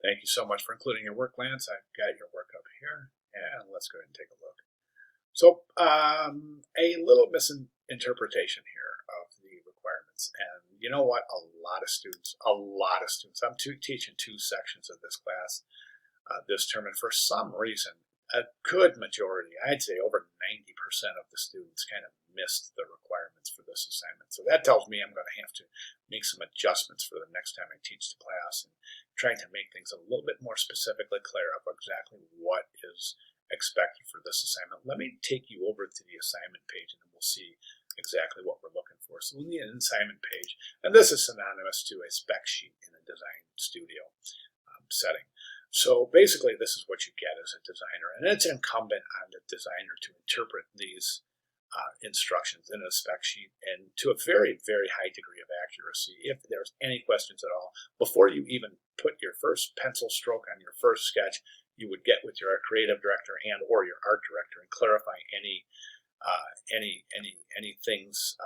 Thank you so much for including your work, Lance. I've got your work up here, and let's go ahead and take a look. So a little misinterpretation here of the requirements. And you know what? A lot of students, I'm teaching two sections of this class this term, and for some reason, a good majority, I'd say over 90% of the students kind of missed the requirements for this assignment. So that tells me I'm going to have to make some adjustments for the next time I teach the class and trying to make things a little bit more specifically clear of exactly what is expected for this assignment. Let me take you over to the assignment page and then we'll see exactly what we're looking for. So in the assignment page, and this is synonymous to a spec sheet in a design studio setting. So basically this is what you get as a designer, and it's incumbent on the designer to interpret these instructions in a spec sheet and to a very, very high degree of accuracy. If there's any questions at all, before you even put your first pencil stroke on your first sketch, you would get with your creative director and or your art director and clarify any things,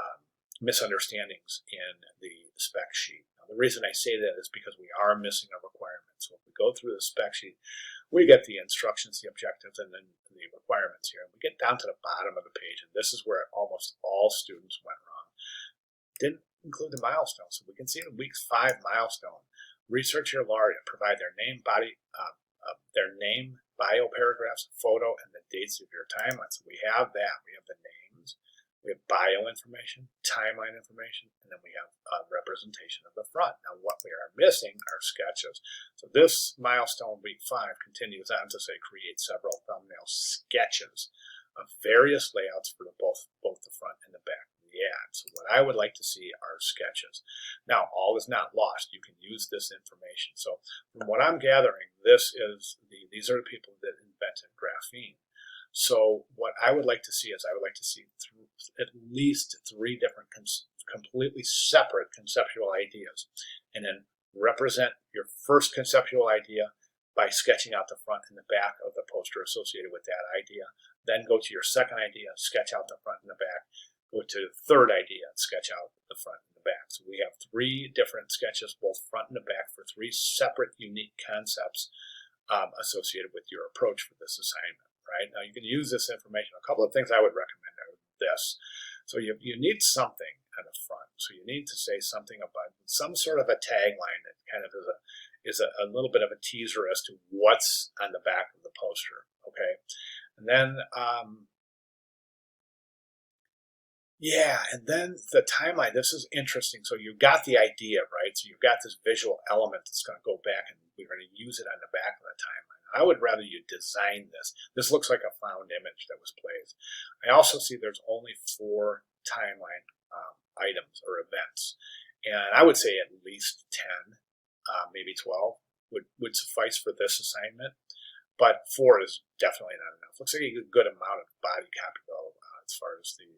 misunderstandings in the spec sheet. Now, the reason I say that is because we are missing a requirement. So if we go through the spec sheet, we get the instructions, the objectives, and then the requirements here. And we get down to the bottom of the page, and this is where almost all students went wrong. Didn't include the milestone. So we can see in week 5 milestone, research your laureate, provide their name, bio paragraphs, photo, and the dates of your timeline. So we have that. We have the names, we have bio information, timeline information, and then we have a representation of the front. Now what we are missing are sketches. So this milestone week 5 continues on to say create several thumbnail sketches of various layouts for both the front and the back of the ad. So what I would like to see are sketches. Now all is not lost. You can use this information. So from what I'm gathering, these are the people that invented graphene. So what I would like to see is at least 3 different completely separate conceptual ideas, and then represent your first conceptual idea by sketching out the front and the back of the poster associated with that idea. Then go to your second idea, sketch out the front and the back. Go to the third idea and sketch out the front and the back. So we have 3 different sketches, both front and the back, for 3 separate unique concepts associated with your approach for this assignment. Right? Now you can use this information. A couple of things I would recommend are this. So you need something on the front. So you need to say something about some sort of a tagline that kind of is a little bit of a teaser as to what's on the back of the poster. Okay, and then and then the timeline. This is interesting. So you've got the idea, right? So you've got this visual element that's going to go back, and we're going to use it on the back of the timeline. I would rather you design this. This looks like a found image that was placed. I also see there's only 4 timeline items or events, and I would say at least 10, maybe 12 would suffice for this assignment. But 4 is definitely not enough. Looks like a good amount of body copy though, as far as the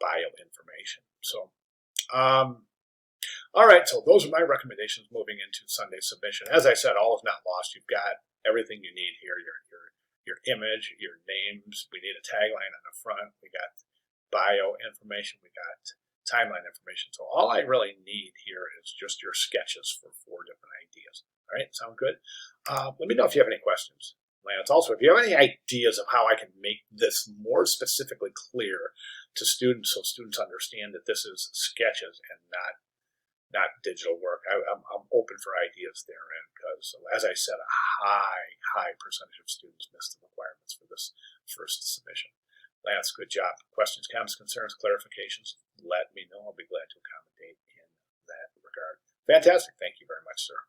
bio information. So. All right, so those are my recommendations moving into Sunday submission. As I said, all is not lost. You've got everything you need here, your image, your names. We need a tagline on the front. We got bio information. We got timeline information. So all I really need here is just your sketches for 4 different ideas. All right, sound good? Let me know if you have any questions, Lance. Also, if you have any ideas of how I can make this more specifically clear to students so students understand that this is sketches and not digital work, I'm open for ideas therein, because as I said, a high percentage of students miss the requirements for this first submission. Lance, good job. Questions, comments, concerns, clarifications, let me know. I'll be glad to accommodate in that regard. Fantastic. Thank you very much, sir.